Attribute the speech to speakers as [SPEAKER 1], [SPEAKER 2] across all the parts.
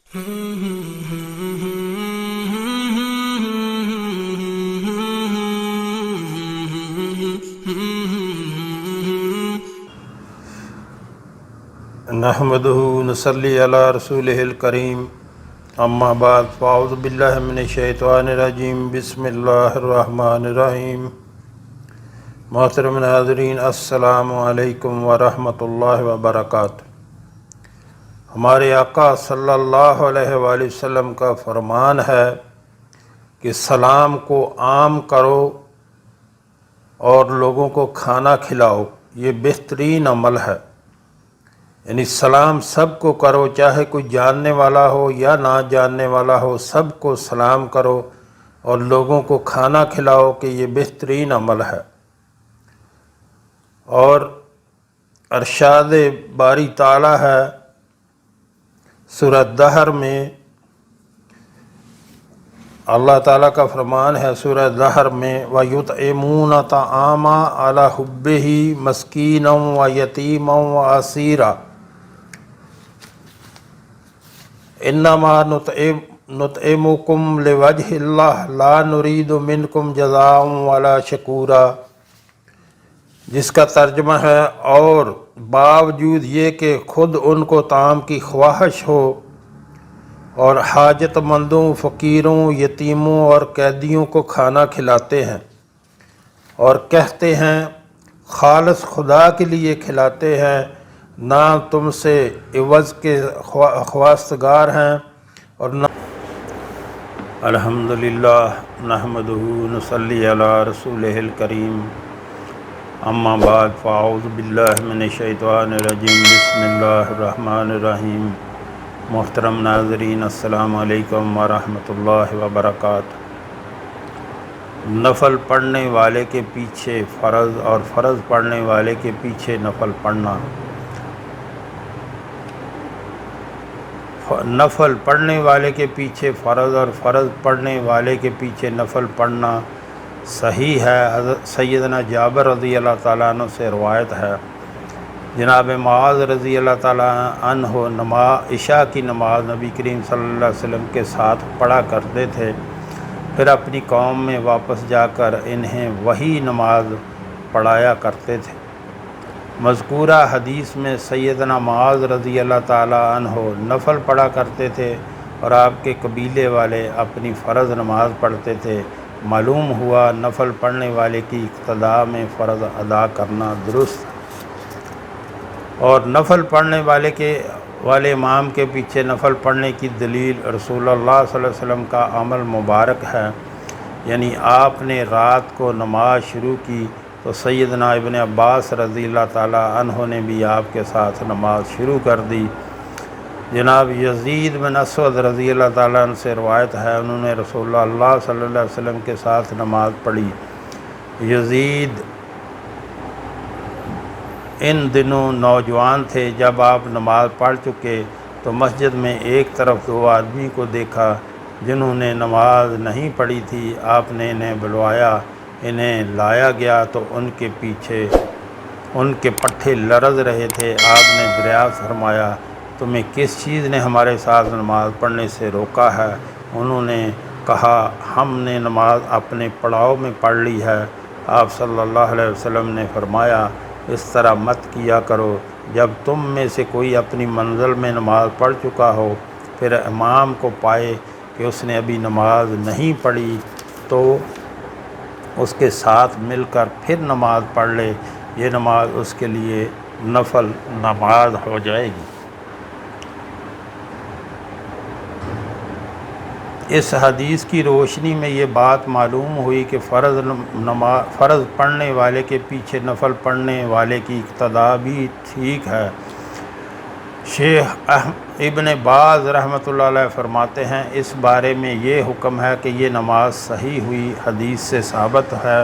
[SPEAKER 1] نحمدہ نصلی علی رسولہ الکریم اما بعد فاعوذ باللہ من الشیطان الرجیم بسم اللہ الرحمن الرحیم محترم ناظرین السلام علیکم ورحمۃ اللہ وبرکاتہ۔ ہمارے آقا صلی اللہ علیہ وآلہ وسلم کا فرمان ہے کہ سلام کو عام کرو اور لوگوں کو کھانا کھلاؤ، یہ بہترین عمل ہے۔ یعنی سلام سب کو کرو، چاہے کوئی جاننے والا ہو یا نہ جاننے والا ہو، سب کو سلام کرو اور لوگوں کو کھانا کھلاؤ کہ یہ بہترین عمل ہے۔ اور ارشاد باری تعالی ہے سورہ دہر میں، اللہ تعالیٰ کا فرمان ہے سورہ دہر میں وَيُطْعِمُونَ الطَّعَامَ عَلَىٰ حُبِّهِ مِسْكِينًا وَيَتِيمًا وَأَسِيرًا انما نطعمکم لوجہ اللہ لا نرید منکم جزاء ولا شکورا، جس کا ترجمہ ہے اور باوجود یہ کہ خود ان کو طعام کی خواہش ہو اور حاجت مندوں، فقیروں، یتیموں اور قیدیوں کو کھانا کھلاتے ہیں اور کہتے ہیں خالص خدا کے لیے کھلاتے ہیں، نہ تم سے عوض کے خواستگار ہیں اور نہ الحمدللہ نحمدہ نصلی علی رسولہ الکریم اما بعد فاعوذ باللہ من الشیطان الرجیم بسم اللہ الرحمن الرحیم۔ محترم ناظرین السلام علیکم ورحمۃ اللہ وبرکاتہ۔ نفل پڑھنے والے کے پیچھے فرض اور فرض پڑھنے والے کے پیچھے نفل پڑھنا، نفل پڑھنے والے کے پیچھے فرض اور فرض پڑھنے والے کے پیچھے نفل پڑھنا صحیح ہے۔ حضرت سیدنا جابر رضی اللہ تعالیٰ عنہ سے روایت ہے، جناب معاذ رضی اللہ تعالیٰ عنہ عشاء کی نماز نبی کریم صلی اللہ علیہ وسلم کے ساتھ پڑھا کرتے تھے، پھر اپنی قوم میں واپس جا کر انہیں وہی نماز پڑھایا کرتے تھے۔ مذکورہ حدیث میں سیدنا معاذ رضی اللہ تعالیٰ عنہ نفل پڑھا کرتے تھے اور آپ کے قبیلے والے اپنی فرض نماز پڑھتے تھے۔ معلوم ہوا نفل پڑھنے والے کی اقتداء میں فرض ادا کرنا درست ہے، اور نفل پڑھنے والے امام کے پیچھے نفل پڑھنے کی دلیل رسول اللہ صلی اللہ علیہ وسلم کا عمل مبارک ہے۔ یعنی آپ نے رات کو نماز شروع کی تو سیدنا ابن عباس رضی اللہ تعالیٰ عنہ نے بھی آپ کے ساتھ نماز شروع کر دی۔ جناب یزید بن اسود رضی اللہ تعالیٰ عنہ سے روایت ہے، انہوں نے رسول اللہ صلی اللہ علیہ وسلم کے ساتھ نماز پڑھی۔ یزید ان دنوں نوجوان تھے۔ جب آپ نماز پڑھ چکے تو مسجد میں ایک طرف دو آدمی کو دیکھا جنہوں نے نماز نہیں پڑھی تھی۔ آپ نے انہیں بلوایا، انہیں لایا گیا تو ان کے پیچھے ان کے پٹھے لرز رہے تھے۔ آپ نے دریافت فرمایا تمہیں کس چیز نے ہمارے ساتھ نماز پڑھنے سے روکا ہے؟ انہوں نے کہا ہم نے نماز اپنے پڑاؤ میں پڑھ لی ہے۔ آپ صلی اللہ علیہ وسلم نے فرمایا اس طرح مت کیا کرو، جب تم میں سے کوئی اپنی منزل میں نماز پڑھ چکا ہو پھر امام کو پائے کہ اس نے ابھی نماز نہیں پڑھی تو اس کے ساتھ مل کر پھر نماز پڑھ لے، یہ نماز اس کے لیے نفل نماز ہو جائے گی۔ اس حدیث کی روشنی میں یہ بات معلوم ہوئی کہ فرض پڑھنے والے کے پیچھے نفل پڑھنے والے کی اقتداء بھی ٹھیک ہے۔ شیخ ابن باز رحمۃ اللہ علیہ فرماتے ہیں اس بارے میں یہ حکم ہے کہ یہ نماز صحیح ہوئی۔ حدیث سے ثابت ہے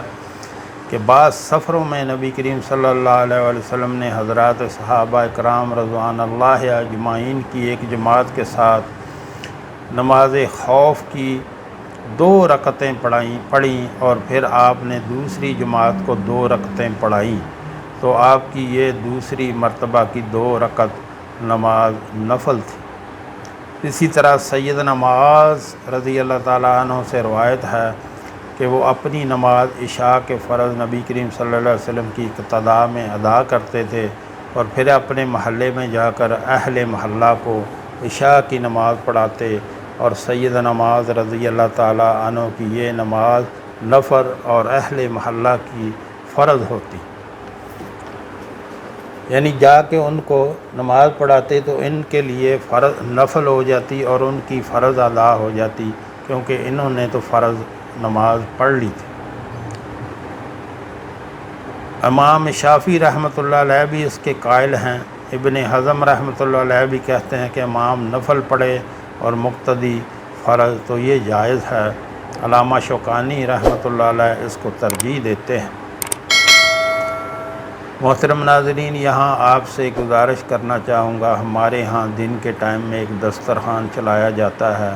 [SPEAKER 1] کہ بعض سفروں میں نبی کریم صلی اللہ علیہ وآلہ وسلم نے حضرات صحابہ اکرام رضوان اللہ اجمعین کی ایک جماعت کے ساتھ نماز خوف کی 2 رکعتیں پڑھیں اور پھر آپ نے دوسری جماعت کو 2 رکعتیں پڑھائیں تو آپ کی یہ دوسری مرتبہ کی 2 رکعت نماز نفل تھی۔ اسی طرح سیدنا معاذ رضی اللہ تعالیٰ عنہ سے روایت ہے کہ وہ اپنی نماز عشاء کے فرض نبی کریم صلی اللہ علیہ وسلم کی اقتداء میں ادا کرتے تھے اور پھر اپنے محلے میں جا کر اہل محلہ کو عشاء کی نماز پڑھاتے، اور سیدنا معاذ رضی اللہ تعالیٰ عنہ کی یہ نماز نفر اور اہل محلہ کی فرض ہوتی، یعنی جا کے ان کو نماز پڑھاتے تو ان کے لیے فرض نفل ہو جاتی اور ان کی فرض ادا ہو جاتی، کیونکہ انہوں نے تو فرض نماز پڑھ لی تھی۔ امام شافعی رحمۃ اللہ علیہ بھی اس کے قائل ہیں۔ ابن حزم رحمۃ اللہ علیہ بھی کہتے ہیں کہ امام نفل پڑھے اور مقتدی فرض، تو یہ جائز ہے۔ علامہ شوکانی رحمۃ اللہ علیہ اس کو ترجیح دیتے ہیں۔ محترم ناظرین، یہاں آپ سے گزارش کرنا چاہوں گا، ہمارے ہاں دن کے ٹائم میں ایک دسترخوان چلایا جاتا ہے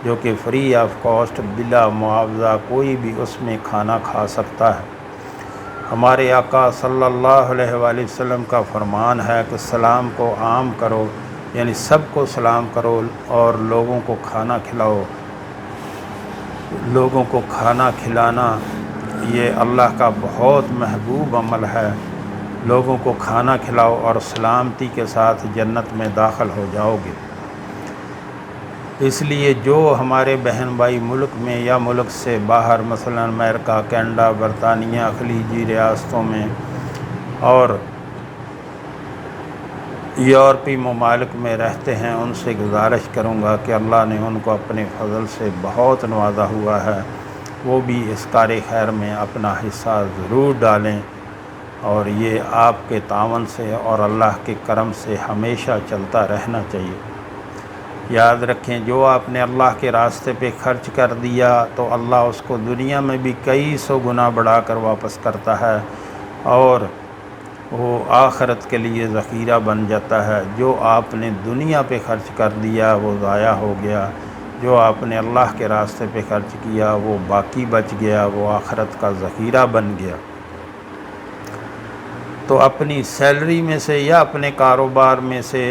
[SPEAKER 1] جو کہ فری آف کاسٹ، بلا معاوضہ کوئی بھی اس میں کھانا کھا سکتا ہے۔ ہمارے آقا صلی اللہ علیہ وآلہ وسلم کا فرمان ہے کہ سلام کو عام کرو، یعنی سب کو سلام کرو اور لوگوں کو کھانا کھلاؤ۔ لوگوں کو کھانا کھلانا یہ اللہ کا بہت محبوب عمل ہے۔ لوگوں کو کھانا کھلاؤ اور سلامتی کے ساتھ جنت میں داخل ہو جاؤ گے۔ اس لیے جو ہمارے بہن بھائی ملک میں یا ملک سے باہر، مثلا امریکہ، کینیڈا، برطانیہ، خلیجی ریاستوں میں اور یورپی ممالک میں رہتے ہیں، ان سے گزارش کروں گا کہ اللہ نے ان کو اپنے فضل سے بہت نوازا ہوا ہے، وہ بھی اس کار خیر میں اپنا حصہ ضرور ڈالیں، اور یہ آپ کے تعاون سے اور اللہ کے کرم سے ہمیشہ چلتا رہنا چاہیے۔ یاد رکھیں، جو آپ نے اللہ کے راستے پہ خرچ کر دیا تو اللہ اس کو دنیا میں بھی کئی سو گنا بڑھا کر واپس کرتا ہے، اور وہ آخرت کے لیے ذخیرہ بن جاتا ہے۔ جو آپ نے دنیا پہ خرچ کر دیا وہ ضائع ہو گیا، جو آپ نے اللہ کے راستے پہ خرچ کیا وہ باقی بچ گیا، وہ آخرت کا ذخیرہ بن گیا۔ تو اپنی سیلری میں سے یا اپنے کاروبار میں سے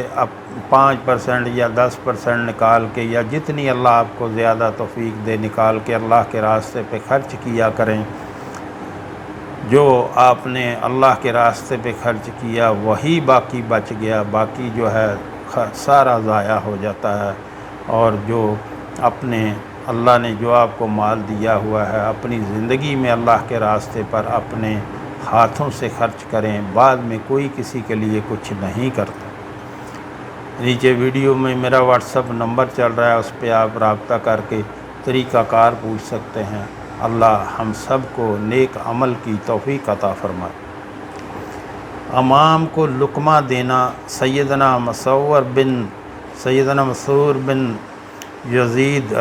[SPEAKER 1] 5% یا 10% نکال کے، یا جتنی اللہ آپ کو زیادہ توفیق دے نکال کے اللہ کے راستے پہ خرچ کیا کریں۔ جو آپ نے اللہ کے راستے پہ خرچ کیا وہی باقی بچ گیا، باقی جو ہے سارا ضائع ہو جاتا ہے۔ اور جو اپنے اللہ نے جو آپ کو مال دیا ہوا ہے، اپنی زندگی میں اللہ کے راستے پر اپنے ہاتھوں سے خرچ کریں، بعد میں کوئی کسی کے لیے کچھ نہیں کرتا۔ نیچے ویڈیو میں میرا واٹس ایپ نمبر چل رہا ہے، اس پہ آپ رابطہ کر کے طریقہ کار پوچھ سکتے ہیں۔ اللہ ہم سب کو نیک عمل کی توفیق عطا فرمائے۔ امام کو لقمہ دینا، سیدنا مسعور بن یزید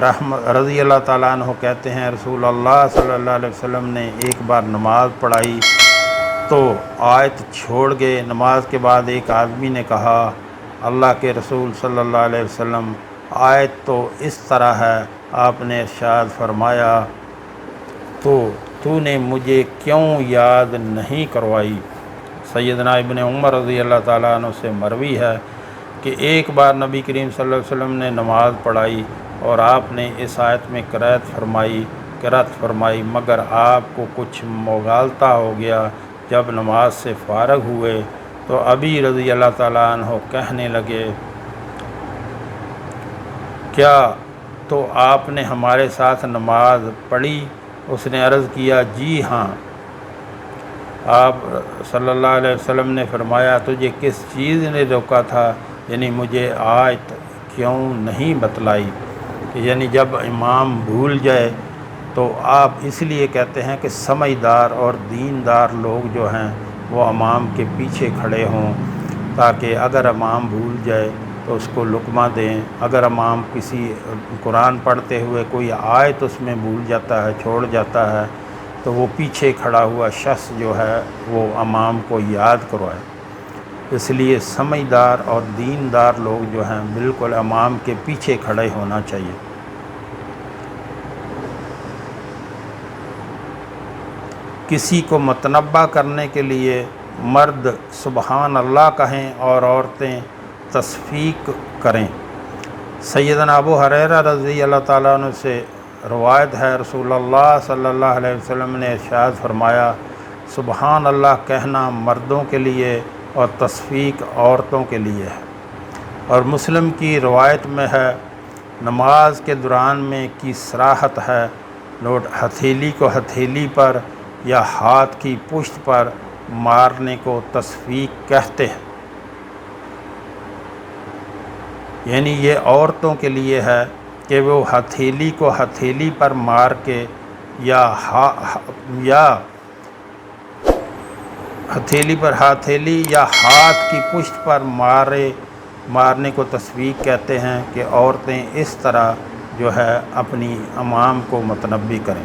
[SPEAKER 1] رضی اللہ تعالیٰ عنہ کہتے ہیں، رسول اللہ صلی اللہ علیہ وسلم نے ایک بار نماز پڑھائی تو آیت چھوڑ گئے۔ نماز کے بعد ایک آدمی نے کہا، اللہ کے رسول صلی اللہ علیہ وسلم، آیت تو اس طرح ہے، آپ نے ارشاد فرمایا تو نے مجھے کیوں یاد نہیں کروائی؟ سیدنا ابن عمر رضی اللہ تعالیٰ عنہ سے مروی ہے کہ ایک بار نبی کریم صلی اللہ علیہ وسلم نے نماز پڑھائی اور آپ نے اس آیت میں قرأت فرمائی، مگر آپ کو کچھ مغالطہ ہو گیا۔ جب نماز سے فارغ ہوئے تو ابی رضی اللہ تعالیٰ عنہ کہنے لگے، کیا تو آپ نے ہمارے ساتھ نماز پڑھی؟ اس نے عرض کیا، جی ہاں۔ آپ صلی اللہ علیہ وسلم نے فرمایا، تجھے کس چیز نے روکا تھا؟ یعنی مجھے آیت کیوں نہیں بتلائی؟ یعنی جب امام بھول جائے تو آپ اس لیے کہتے ہیں کہ سمجھدار اور دیندار لوگ جو ہیں وہ امام کے پیچھے کھڑے ہوں، تاکہ اگر امام بھول جائے تو اس کو لقمہ دیں۔ اگر امام کسی قرآن پڑھتے ہوئے کوئی آیت اس میں بھول جاتا ہے، چھوڑ جاتا ہے، تو وہ پیچھے کھڑا ہوا شخص جو ہے وہ امام کو یاد کروائے۔ اس لیے سمجھدار اور دیندار لوگ جو ہیں بالکل امام کے پیچھے کھڑے ہونا چاہیے۔ کسی کو متنبہ کرنے کے لیے مرد سبحان اللہ کہیں اور عورتیں تصفیق کریں۔ سیدنا ابو ہریرہ رضی اللہ تعالیٰ عنہ سے روایت ہے، رسول اللہ صلی اللہ علیہ وسلم نے ارشاد فرمایا، سبحان اللہ کہنا مردوں کے لیے اور تصفیق عورتوں کے لیے ہے۔ اور مسلم کی روایت میں ہے، نماز کے دوران میں کی صراحت ہے، نوٹ ہتھیلی کو ہتھیلی پر یا ہاتھ کی پشت پر مارنے کو تصفیق کہتے ہیں، یعنی یہ عورتوں کے لیے ہے کہ وہ ہتھیلی کو ہتھیلی پر مار کے یا ہتھیلی پر ہتھیلی یا ہاتھ کی پشت پر مارنے کو تصفیق کہتے ہیں کہ عورتیں اس طرح جو ہے اپنی امام کو متنبی کریں۔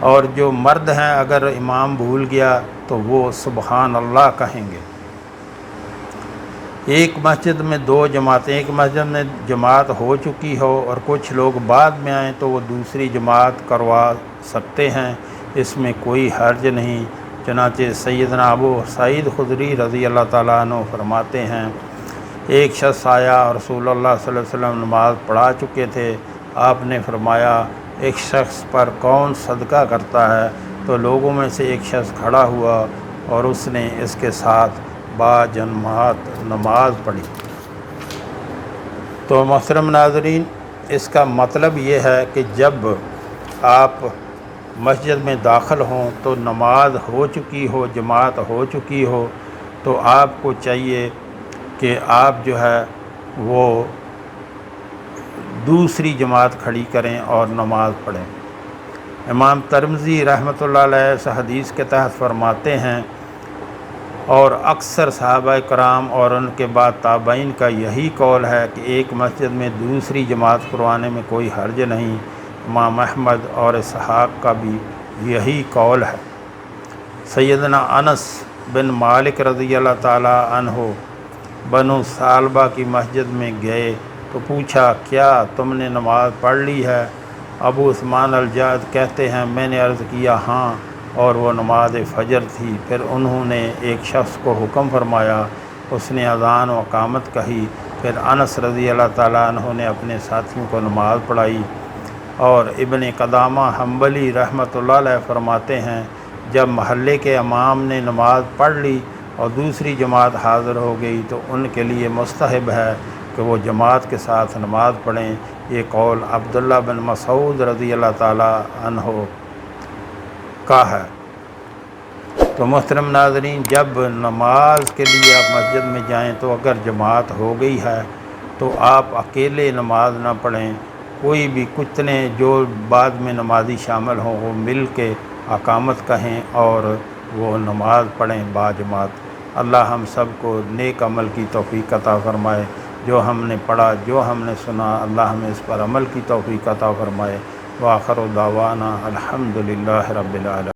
[SPEAKER 1] اور جو مرد ہیں اگر امام بھول گیا تو وہ سبحان اللہ کہیں گے۔ ایک مسجد میں دو جماعتیں، ایک مسجد میں جماعت ہو چکی ہو اور کچھ لوگ بعد میں آئیں تو وہ دوسری جماعت کروا سکتے ہیں، اس میں کوئی حرج نہیں۔ چنانچہ سیدنا ابو سعید خدری رضی اللہ تعالیٰ عنہ فرماتے ہیں، ایک شخص آیا اور رسول اللہ صلی اللہ علیہ وسلم نماز پڑھا چکے تھے، آپ نے فرمایا ایک شخص پر کون صدقہ کرتا ہے؟ تو لوگوں میں سے ایک شخص کھڑا ہوا اور اس نے اس کے ساتھ باجماعت نماز پڑھی۔ تو محترم ناظرین، اس کا مطلب یہ ہے کہ جب آپ مسجد میں داخل ہوں تو نماز ہو چکی ہو، جماعت ہو چکی ہو، تو آپ کو چاہیے کہ آپ جو ہے وہ دوسری جماعت کھڑی کریں اور نماز پڑھیں۔ امام ترمذی رحمۃ اللہ علیہ اس حدیث کے تحت فرماتے ہیں، اور اکثر صحابہ کرام اور ان کے بعد تابعین کا یہی قول ہے کہ ایک مسجد میں دوسری جماعت کروانے میں کوئی حرج نہیں۔ امام احمد اور اسحاق کا بھی یہی قول ہے۔ سیدنا انس بن مالک رضی اللہ تعالی عنہ بنو ثعلبہ کی مسجد میں گئے تو پوچھا، کیا تم نے نماز پڑھ لی ہے؟ ابو عثمان الجعد کہتے ہیں، میں نے عرض کیا ہاں، اور وہ نماز فجر تھی۔ پھر انہوں نے ایک شخص کو حکم فرمایا، اس نے اذان و اقامت کہی، پھر انس رضی اللہ تعالیٰ عنہ نے اپنے ساتھیوں کو نماز پڑھائی۔ اور ابن قدامہ حنبلی رحمۃ اللہ علیہ فرماتے ہیں، جب محلے کے امام نے نماز پڑھ لی اور دوسری جماعت حاضر ہو گئی تو ان کے لیے مستحب ہے کہ وہ جماعت کے ساتھ نماز پڑھیں۔ یہ قول عبداللہ بن مسعود رضی اللہ تعالیٰ عنہ کا ہے۔ تو محترم ناظرین، جب نماز کے لیے آپ مسجد میں جائیں تو اگر جماعت ہو گئی ہے تو آپ اکیلے نماز نہ پڑھیں، کوئی بھی کتنے جو بعد میں نمازی شامل ہوں وہ مل کے اقامت کہیں اور وہ نماز پڑھیں باجماعت۔ اللہ ہم سب کو نیک عمل کی توفیق عطا فرمائے۔ جو ہم نے پڑھا، جو ہم نے سنا، اللہ ہمیں اس پر عمل کی توفیق عطا فرمائے۔ وآخر دعوانا الحمدللہ رب العالمین۔